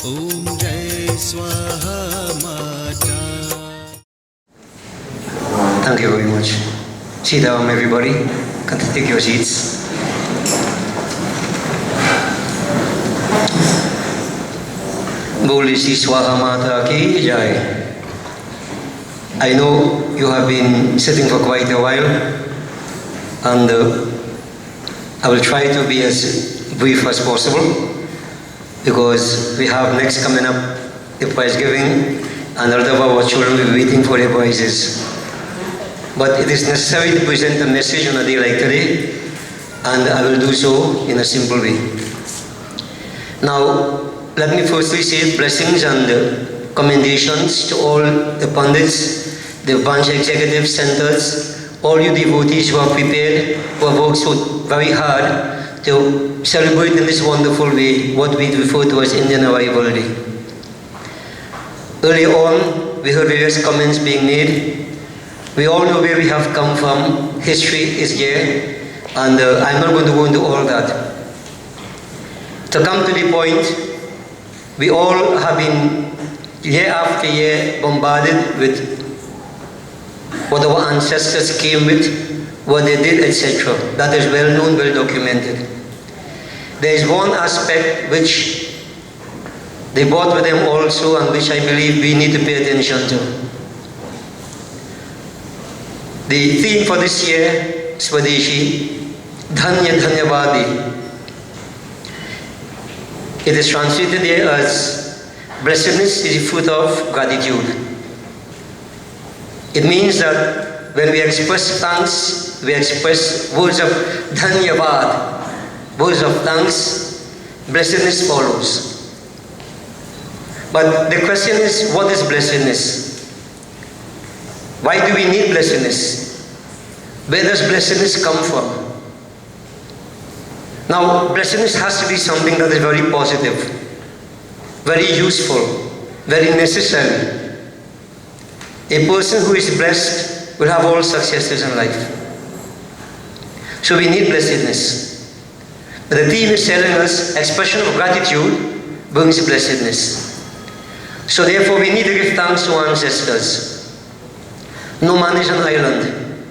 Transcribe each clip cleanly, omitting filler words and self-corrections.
Om Jai Swaha Mata. Thank you very much. Sit down, everybody. Can take your seats. Boli Shri Swaha Mata ki Jai. I know you have been sitting for quite a while, and I will try to be as brief as possible, because we have next coming up the prize giving, and a lot of our children will be waiting for their prizes. But it is necessary to present a message on a day like today, and I will do so in a simple way. Now, let me firstly say blessings and commendations to all the pundits, the branch executive centers, all you devotees who are prepared, who have worked so very hard to celebrate in this wonderful way what we refer to as Indian Arrival Day. Earlier on, we heard various comments being made. We all know where we have come from. History is here, and I'm not going to go into all that. To come to the point, we all have been year after year bombarded with what our ancestors came with, what they did, etc. That is well known, well documented. There is one aspect which they brought with them also, and which I believe we need to pay attention to. The theme for this year, Swadeshi, Dhanya Dhanyavadi. It is translated here as blessedness is the fruit of gratitude. It means that when we express thanks, we express words of Dhanyavad, words of thanks, blessedness follows. But the question is, what is blessedness? Why do we need blessedness? Where does blessedness come from? Now, blessedness has to be something that is very positive, very useful, very necessary. A person who is blessed will have all successes in life. So we need blessedness. But the theme is telling us expression of gratitude brings blessedness. So therefore we need to give thanks to our ancestors. No man is an island.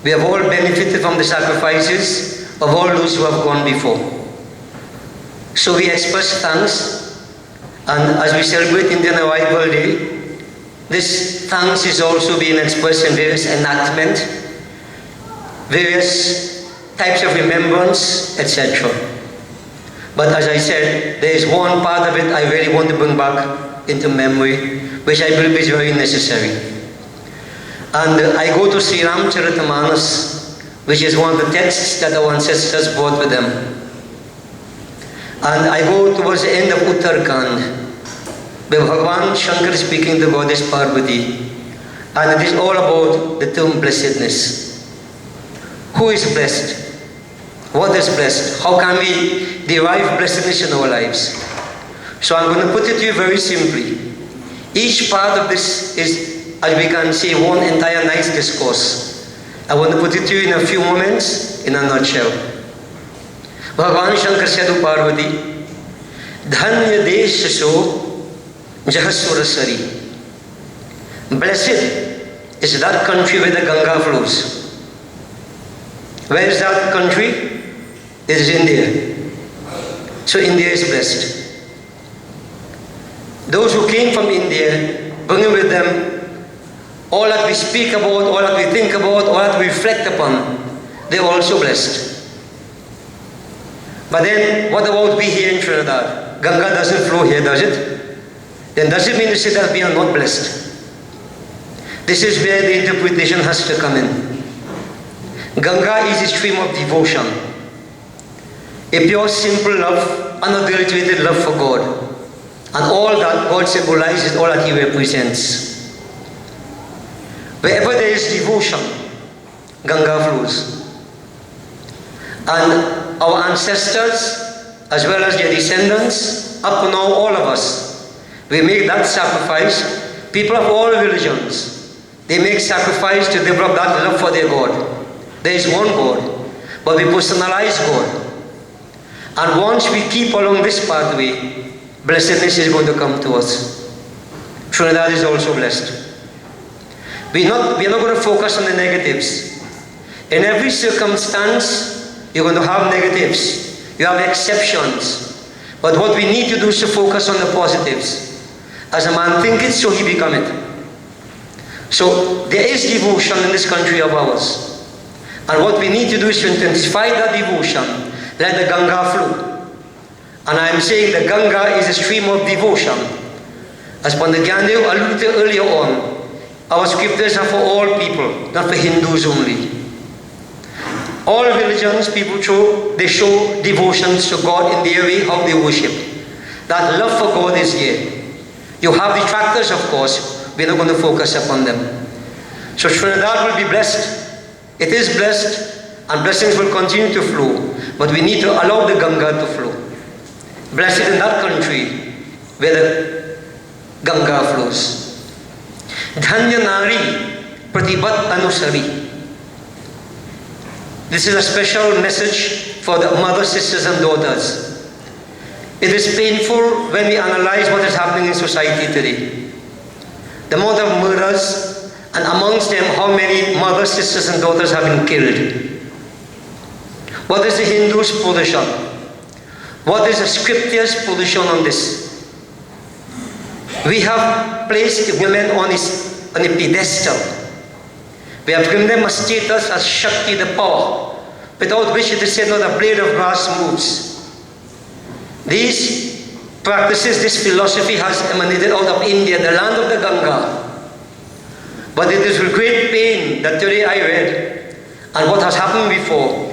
We have all benefited from the sacrifices of all those who have gone before. So we express thanks, and as we celebrate Indian Arrival Day, this thanks is also being expressed in various enactment, various types of remembrance, etc. But as I said, there is one part of it I really want to bring back into memory, which I believe is very necessary. And I go to Sri Ramcharitamanas, which is one of the texts that our ancestors brought with them. And I go towards the end of Uttarakhand, where Bhagavan Shankar is speaking to Goddess Parvati, and it is all about the term blessedness. Who is blessed? What is blessed? How can we derive blessedness in our lives? So I'm going to put it to you very simply. Each part of this is, as we can say, one entire nice discourse. I want to put it to you in a few moments, in a nutshell. Bhagavan Shankar said to Parvati, Dhanya Desh So Jahasurasari. Blessed is that country where the Ganga flows. Where is that country? It is India. So India is blessed. Those who came from India, bringing with them all that we speak about, all that we think about, all that we reflect upon, they are also blessed. But then, what about we here in Trinidad? Ganga doesn't flow here, does it? Then does it mean to say that we are not blessed? This is where the interpretation has to come in. Ganga is a stream of devotion, a pure, simple love, unadulterated love for God. And all that God symbolizes, all that He represents. Wherever there is devotion, Ganga flows. And our ancestors, as well as their descendants, up to now all of us, we make that sacrifice. People of all religions, they make sacrifice to develop that love for their God. There is one God, but we personalize God. And once we keep along this pathway, blessedness is going to come to us. Trinidad is also blessed. We are not going to focus on the negatives. In every circumstance, you're going to have negatives. You have exceptions. But what we need to do is to focus on the positives. As a man thinketh, so he becometh. So there is devotion in this country of ours. And what we need to do is to intensify that devotion. Let the Ganga flow. And I am saying the Ganga is a stream of devotion. As Pandit Gyaan Deepak alluded to earlier on, our scriptures are for all people, not for Hindus only. All religions, people show devotions to God in their way, how they worship. That love for God is here. You have detractors, of course. We're not going to focus upon them. So Trinidad will be blessed. It is blessed, and blessings will continue to flow. But we need to allow the Ganga to flow. Blessed in that country where the Ganga flows. Dhanya Nari Pratibat Anusari. This is a special message for the mothers, sisters and daughters. It is painful when we analyze what is happening in society today. The amount of murders, and amongst them how many mothers, sisters and daughters have been killed. What is the Hindu's position? What is the scripture's position on this? We have placed women on a pedestal. We have given them a status as Shakti, the power, without which it is said not a blade of grass moves. These practices, this philosophy has emanated out of India, the land of the Ganga. But it is with great pain that today I read, and what has happened before.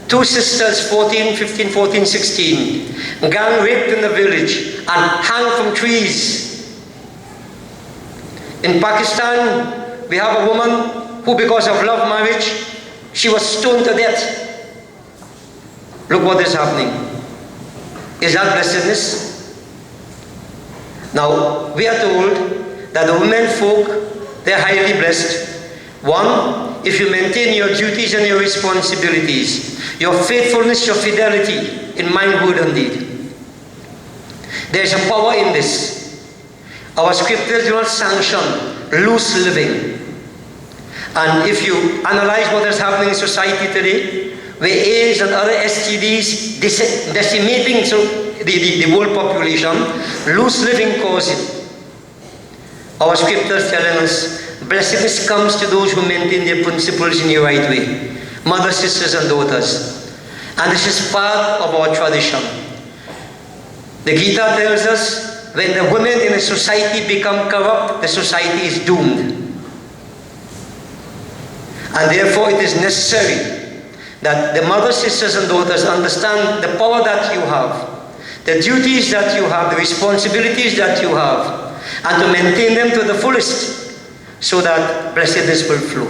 Two sisters, 14, 15, 14, 16, gang raped in the village and hanged from trees. In Pakistan, we have a woman who, because of love marriage, she was stoned to death. Look what is happening. Is that blessedness? Now, we are told that the women folk, they are highly blessed. One, if you maintain your duties and your responsibilities, your faithfulness, your fidelity in mind, word and deed. There is a power in this. Our scriptures do not sanction loose living. And if you analyze what is happening in society today, where AIDS and other STDs decimating the world population, loose living causes. Our scriptures telling us, blessedness comes to those who maintain their principles in the right way. Mothers, sisters and daughters. And this is part of our tradition. The Gita tells us, when the women in a society become corrupt, the society is doomed. And therefore it is necessary that the mothers, sisters and daughters understand the power that you have, the duties that you have, the responsibilities that you have, and to maintain them to the fullest so that blessedness will flow.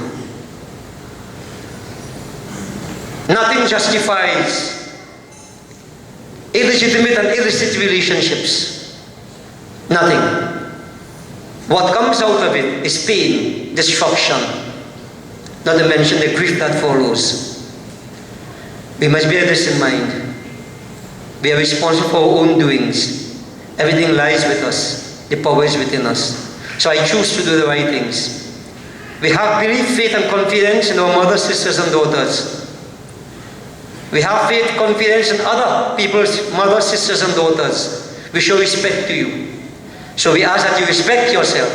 Nothing justifies illegitimate and illicit relationships. Nothing. What comes out of it is pain, destruction, not to mention the grief that follows. We must bear this in mind. We are responsible for our own doings. Everything lies with us. The power is within us. So I choose to do the right things. We have belief, faith and confidence in our mothers, sisters and daughters. We have faith, confidence in other people's mothers, sisters and daughters. We show respect to you. So we ask that you respect yourself.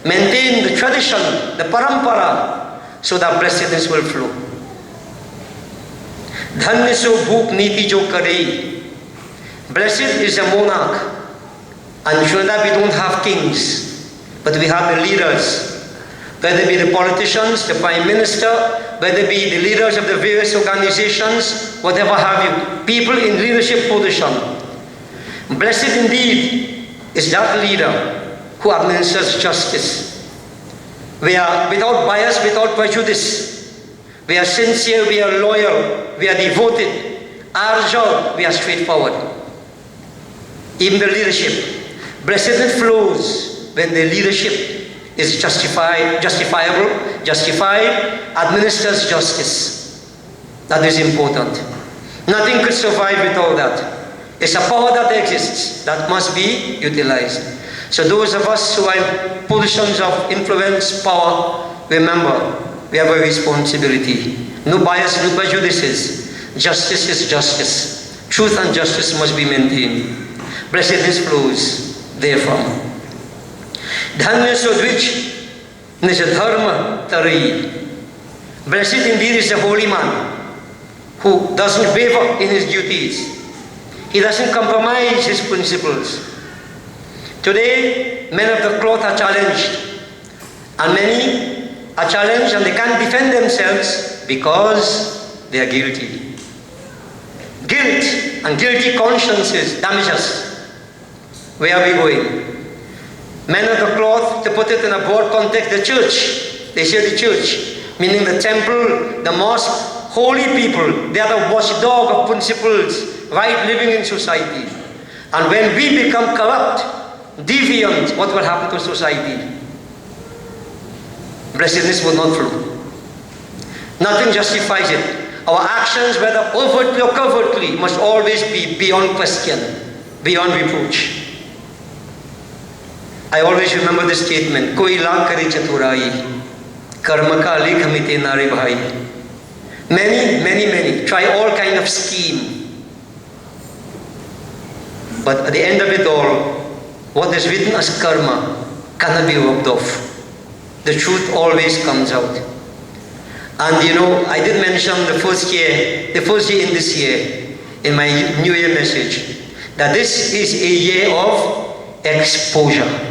Maintain the tradition, the parampara, so that blessedness will flow. Dhanya so bhoop niti jo karei. Blessed is a monarch. And in Trinidad we don't have kings, but we have the leaders. Whether it be the politicians, the prime minister, whether it be the leaders of the various organizations, whatever have you. People in leadership position. Blessed indeed is that leader who administers justice. We are without bias, without prejudice. We are sincere, we are loyal, we are devoted, arjal, we are straightforward. Even the leadership. Blessedness flows when the leadership is justified, administers justice. That is important. Nothing could survive without that. It's a power that exists that must be utilized. So those of us who are in positions of influence, power, remember, we have a responsibility. No bias, no prejudices. Justice is justice. Truth and justice must be maintained. Blessedness flows therefrom. Dhanya sodvich nishadharma tarai. Blessed indeed is the holy man who doesn't waver in his duties. He doesn't compromise his principles. Today, men of the cloth are challenged, and many are challenged and they can't defend themselves because they are guilty. Guilt and guilty consciences damage us. Where are we going? Men of the cloth, to put it in a broad context, the church. They say the church, meaning the temple, the mosque, holy people. They are the watchdog of principles, right living in society. And when we become corrupt, deviant, what will happen to society? Blessedness will not flow. Nothing justifies it. Our actions, whether overtly or covertly, must always be beyond question, beyond reproach. I always remember this statement, Koi la kare chaturai, karma ka lekh mite nare bhai. Many try all kind of scheme. But at the end of it all, what is written as karma cannot be rubbed off. The truth always comes out. And you know, I did mention the first year in this year, in my New Year message, that this is a year of exposure.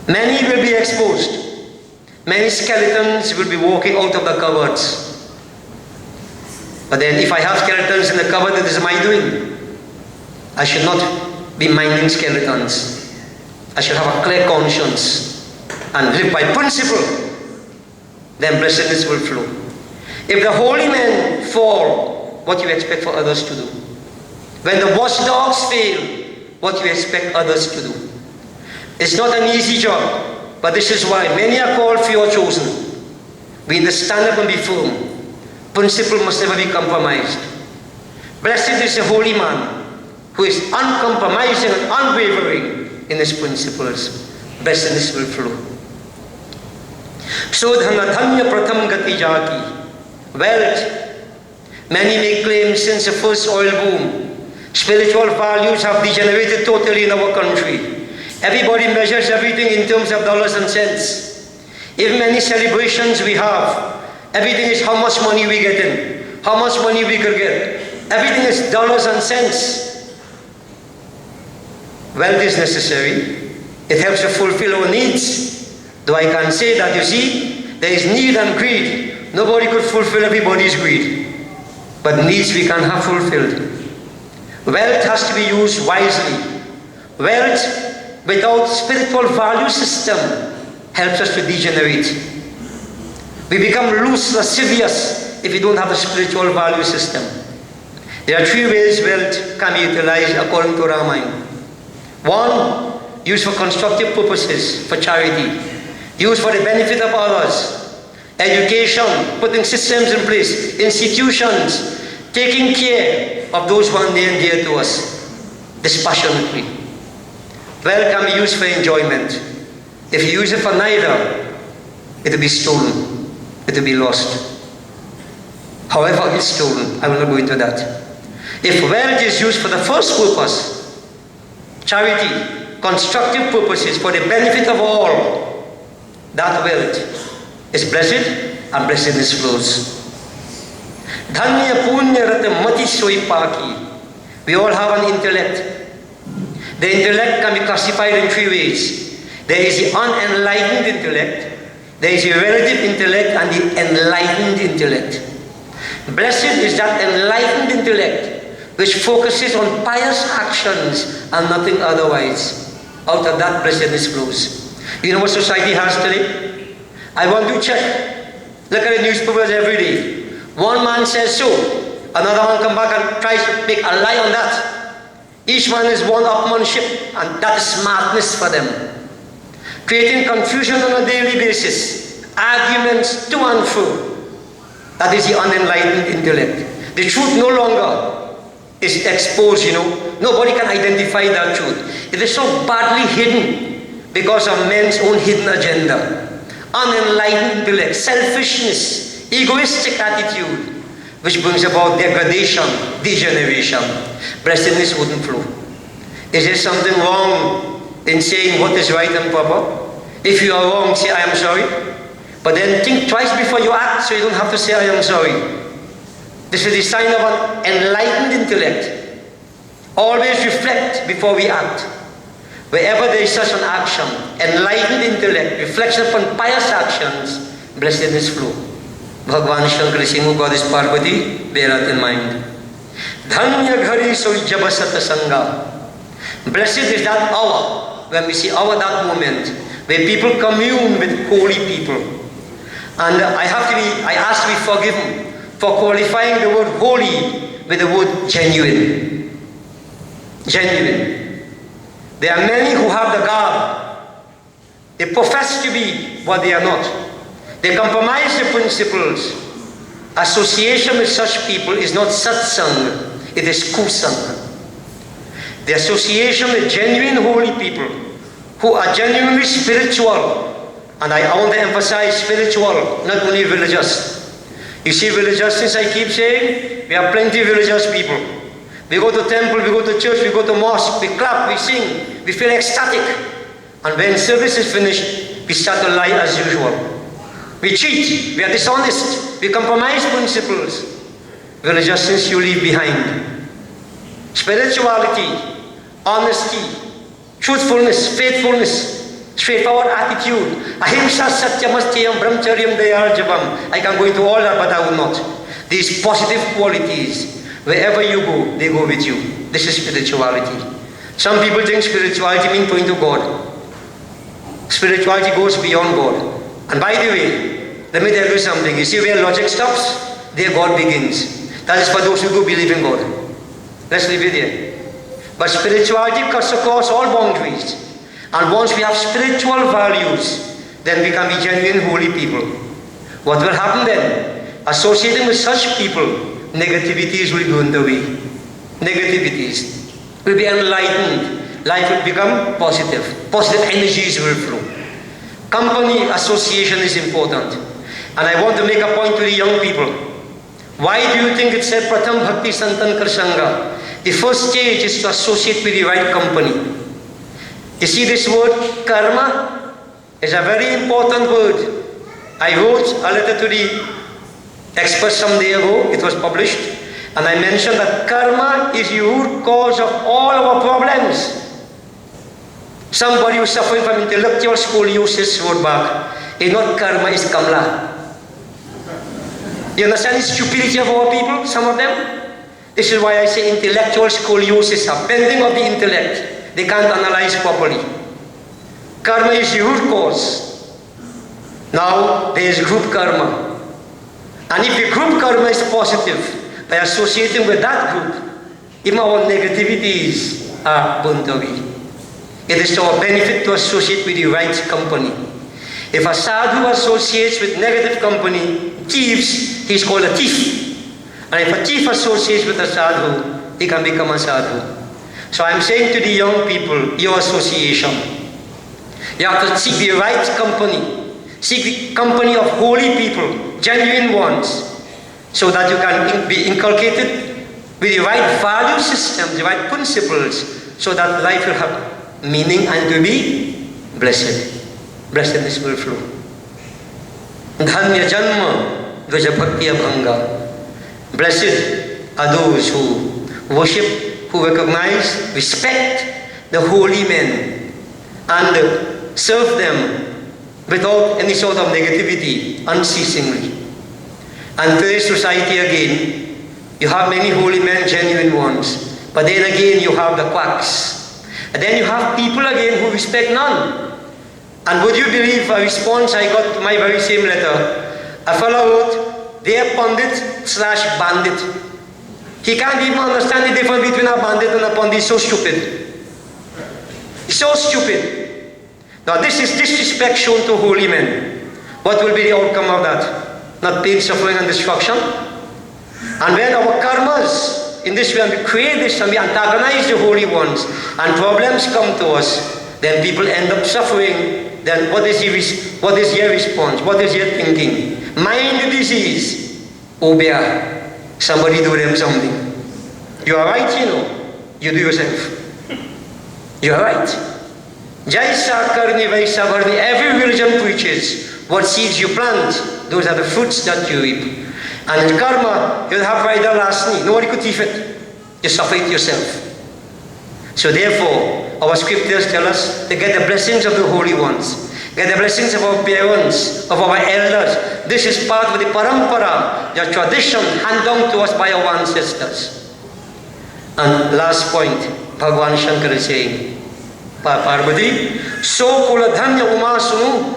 Many will be exposed. Many skeletons will be walking out of the cupboards. But then if I have skeletons in the cupboard, it is my doing. I should not be minding skeletons. I should have a clear conscience and live by principle. Then blessedness will flow. If the holy men fall, what do you expect for others to do? When the watchdogs fail, what do you expect others to do? It's not an easy job, but this is why many are called, few are chosen. We must stand up and be firm. Principle must never be compromised. Blessed is the holy man who is uncompromising and unwavering in his principles. Blessedness will flow. So dhanya pratham gati jati. Wealth. Many may claim since the first oil boom, spiritual values have degenerated totally in our country. Everybody measures everything in terms of dollars and cents. If many celebrations we have, everything is how much money we get in, how much money we could get. Everything is dollars and cents. Wealth is necessary. It helps to fulfill our needs. Though I can say that, you see, there is need and greed. Nobody could fulfill everybody's greed. But needs we can have fulfilled. Wealth has to be used wisely. Wealth without spiritual value system helps us to degenerate. We become loose, lascivious if we don't have a spiritual value system. There are three ways wealth can be utilized according to Ramayana. One, used for constructive purposes, for charity. Used for the benefit of others. Education, putting systems in place. Institutions, taking care of those who are near and dear to us, dispassionately. Wealth can be used for enjoyment. If you use it for neither, it will be stolen. It will be lost. However it's stolen, I will not go into that. If wealth is used for the first purpose, charity, constructive purposes for the benefit of all, that wealth is blessed and blessedness flows. Dhanya punya rata mati soi paki. We all have an intellect. The intellect can be classified in three ways. There is the unenlightened intellect, there is the relative intellect, and the enlightened intellect. Blessed is that enlightened intellect which focuses on pious actions and nothing otherwise. Out of that blessedness flows. You know what society has today? I want to check. Look at the newspapers every day. One man says so, another man comes back and tries to make a lie on that. Each one is one-upmanship, and that is smartness for them. Creating confusion on a daily basis, arguments to and fro. That is the unenlightened intellect. The truth no longer is exposed, nobody can identify that truth. It is so badly hidden because of men's own hidden agenda, unenlightened intellect, selfishness, egoistic attitude, which brings about degradation, degeneration. Blessedness wouldn't flow. Is there something wrong in saying what is right and proper? If you are wrong, say, I am sorry. But then think twice before you act, so you don't have to say, I am sorry. This is the sign of an enlightened intellect. Always reflect before we act. Wherever there is such an action, enlightened intellect, reflection upon pious actions, blessedness flow. Bhagwan Shankar Singh, who Goddess Parvati, bear that in mind. Dhanya ghari so jab sat sanga. Blessed is that hour, when we see that moment, where people commune with holy people. And I ask to be forgiven for qualifying the word holy with the word genuine. Genuine. There are many who have the garb. They profess to be what they are not. They compromise the principles. Association with such people is not satsang, it is kusang. The association with genuine holy people who are genuinely spiritual, and I want to emphasize spiritual, not only religious. You see, religious, since I keep saying, we have plenty of religious people. We go to temple, we go to church, we go to mosque, we clap, we sing, we feel ecstatic. And when service is finished, we start to lie as usual. We cheat, we are dishonest, we compromise principles. Religiousness you leave behind. Spirituality, honesty, truthfulness, faithfulness, straightforward attitude, ahimsa satyamastyam brahmacharyam dayarjavam. I can go into all that, but I will not. These positive qualities, wherever you go, they go with you. This is spirituality. Some people think spirituality means going to God. Spirituality goes beyond God. And by the way, let me tell you something. You see where logic stops? There God begins. That is for those who do believe in God. Let's leave it there. But spirituality cuts across all boundaries. And once we have spiritual values, then we can be genuine holy people. What will happen then? Associating with such people, negativities will go in the way. Negativities will be enlightened. Life will become positive. Positive energies will flow. Company association is important. And I want to make a point to the young people. Why do you think it said Pratham Bhakti Santan Sangha? The first stage is to associate with the right company. You see, this word karma is a very important word. I wrote a letter to the experts some day ago. It was published. And I mentioned that karma is the root cause of all our problems. Somebody who is suffering from intellectual scoliosis wrote back, it's not karma, it's kamla. You understand the stupidity of our people, some of them? This is why I say intellectual scoliosis, a bending of the intellect. They can't analyze properly. Karma is the root cause. Now, there is group karma. And if the group karma is positive, by associating with that group, even our negativities are burnt away. It is to our benefit to associate with the right company. If a sadhu associates with negative company, thieves, he is called a thief. And if a thief associates with a sadhu, he can become a sadhu. So I'm saying to the young people, your association, you have to seek the right company. Seek the company of holy people, genuine ones, so that you can be inculcated with the right value system, the right principles, so that life will have meaning and to be blessed. Blessedness will flow. Dhanya janma dvaja bhakti abhanga. Blessed are those who worship, who recognize, respect the holy men and serve them without any sort of negativity, unceasingly. And today's society again, you have many holy men, genuine ones, but then again you have the quacks. And then you have people again who respect none. And would you believe a response I got to my very same letter? A fellow wrote, they are pundit/bandit. He can't even understand the difference between a bandit and a pundit. So stupid. So stupid. Now this is disrespect shown to holy men. What will be the outcome of that? Not pain, suffering and destruction. And when our karmas in this way, and we create this and we antagonize the holy ones, and problems come to us, then people end up suffering. Then what is your response? What is your thinking? Mind the disease. Oh, bear, somebody do them something. You are right, you know. You do yourself. You are right. Jaisa karni vaisa varni. Every religion preaches what seeds you plant, those are the fruits that you reap. And in karma, you'll have vaida lasni. Nobody could thief it. You suffer it yourself. So therefore, our scriptures tell us to get the blessings of the holy ones, get the blessings of our parents, of our elders. This is part of the parampara, the tradition handed down to us by our ancestors. And last point, Bhagavan Shankara is saying, Parvati, so kuladhanya umasunu,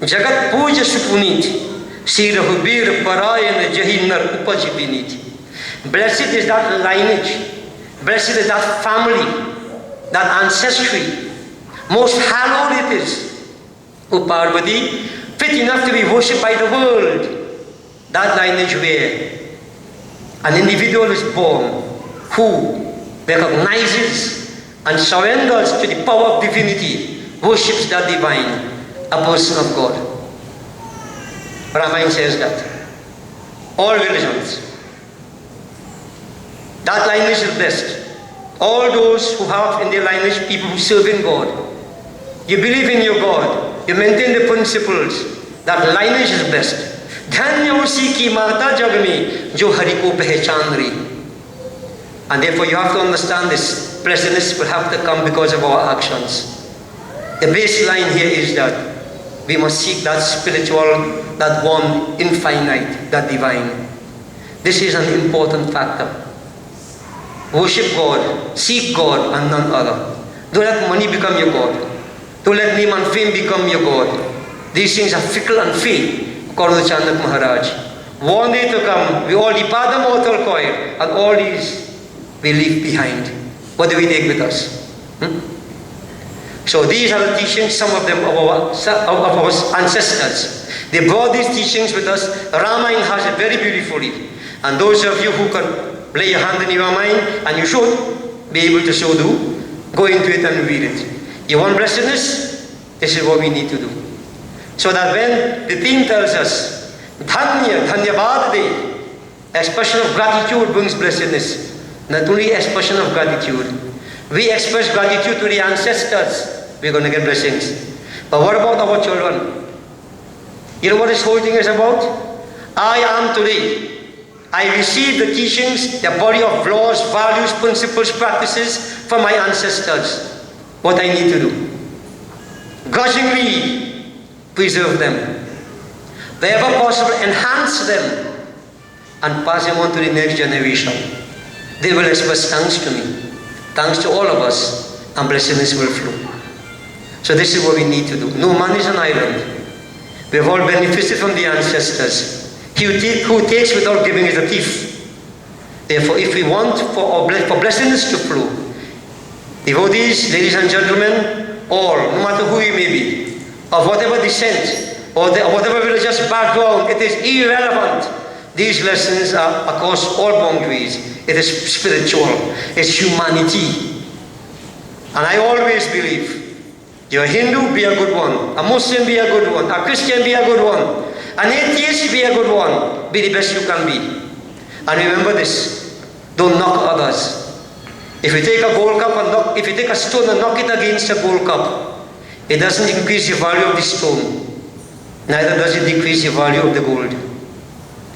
jagat puja supunit, Sri Raghubir Parayan Jahinar Upajibinit. Blessed is that lineage, blessed is that family, that ancestry. Most hallowed it is. O Parvati, fit enough to be worshipped by the world. That lineage where an individual is born who recognizes and surrenders to the power of divinity, worships that divine, a person of God. Ramayana says that. All religions. That lineage is blessed. All those who have in their lineage people who serve in God. You believe in your God. You maintain the principles. That lineage is blessed. Dhanya usi ki mata jag mein jo hari ko pehchan rahi. And therefore you have to understand this. Blessedness will have to come because of our actions. The baseline here is that we must seek that spiritual, that one infinite, that divine. This is an important factor. Worship God, seek God and none other. Don't let money become your God. Don't let name and fame become your God. These things are fickle and fade, according to Chandak Maharaj. One day to come, we all depart the mortal coil, and all these we leave behind. What do we take with us? So these are the teachings, some of them of our ancestors. They brought these teachings with us. Ramayana has it very beautifully. And those of you who can lay your hand in your mind, and you should be able to so do, go into it and read it. You want blessedness? This is what we need to do. So that when the theme tells us, Dhanya, Dhanyavad De, expression of gratitude brings blessedness. Not only expression of gratitude. We express gratitude to the ancestors, we're going to get blessings. But what about our children? You know what this whole thing is about? I am today. I received the teachings, the body of laws, values, principles, practices from my ancestors. What I need to do? Grudgingly preserve them. Wherever possible, enhance them and pass them on to the next generation. They will express thanks to me, thanks to all of us, and blessedness will flow. So this is what we need to do. No man is an island. We have all benefited from the ancestors. He who takes without giving is a thief. Therefore, if we want for blessedness to flow, devotees, ladies and gentlemen, all, no matter who you may be, of whatever descent or whatever religious background, it is irrelevant. These lessons are across all boundaries. It is spiritual. It's humanity. And I always believe, you're a Hindu, be a good one. A Muslim, be a good one. A Christian, be a good one. An atheist, be a good one. Be the best you can be. And remember this, don't knock others. If you take a gold cup and if you take a stone and knock it against a gold cup, it doesn't increase the value of the stone. Neither does it decrease the value of the gold.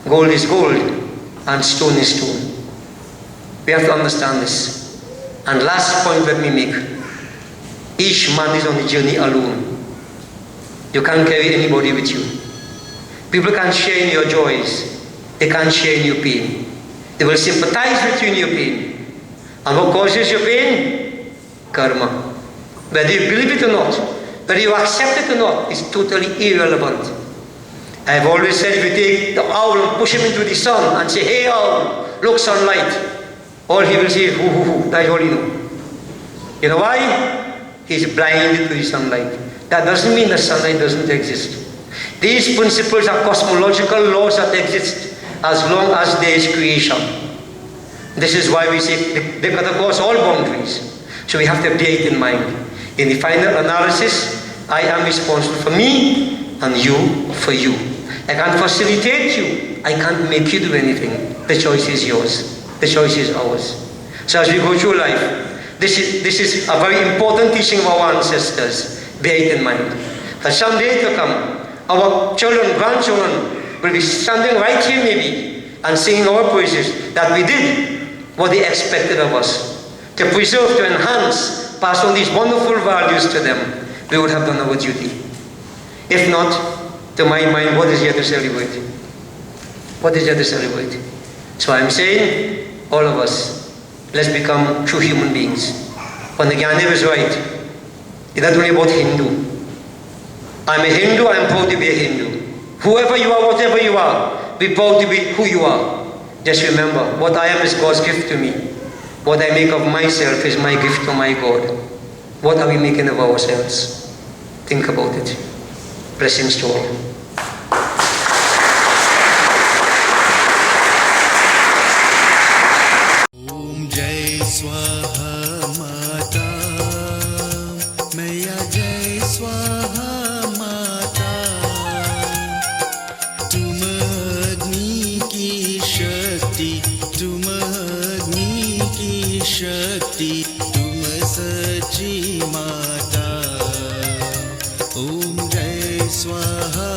Gold is gold and stone is stone. We have to understand this. And last point let me make. Each man is on the journey alone. You can't carry anybody with you. People can't share in your joys. They can't share in your pain. They will sympathize with you in your pain. And what causes your pain? Karma. Whether you believe it or not, whether you accept it or not, is totally irrelevant. I have always said, if you take the owl and push him into the sun and say, hey owl, look sunlight, all he will say is, hoo hoo hoo, that's all he knows. You know why? He's blinded to the sunlight. That doesn't mean the sunlight doesn't exist. These principles are cosmological laws that exist as long as there is creation. This is why we say they cut across all boundaries. So we have to bear it in mind. In the final analysis, I am responsible for me and you for you. I can't facilitate you. I can't make you do anything. The choice is yours. The choice is ours. So as we go through life, this is a very important teaching of our ancestors. Bear it in mind. That someday to come, our children, grandchildren will be standing right here maybe and singing our praises that we did what they expected of us. To preserve, to enhance, pass on these wonderful values to them, we would have done our duty. If not, to my mind, what is here to celebrate? What is there to celebrate? So I'm saying, all of us, let's become true human beings. When the Gyaan Deepak is right, it's not only about Hindu. I'm a Hindu, I'm proud to be a Hindu. Whoever you are, whatever you are, be proud to be who you are. Just remember, what I am is God's gift to me. What I make of myself is my gift to my God. What are we making of ourselves? Think about it. Blessings to all. Om Jai Swaha Mata, Maya Jai Swaha Mata, तुम अग्नि की शक्ति, तुम अग्नि की शक्ति, तुम सच्ची माता. Om Jai Swaha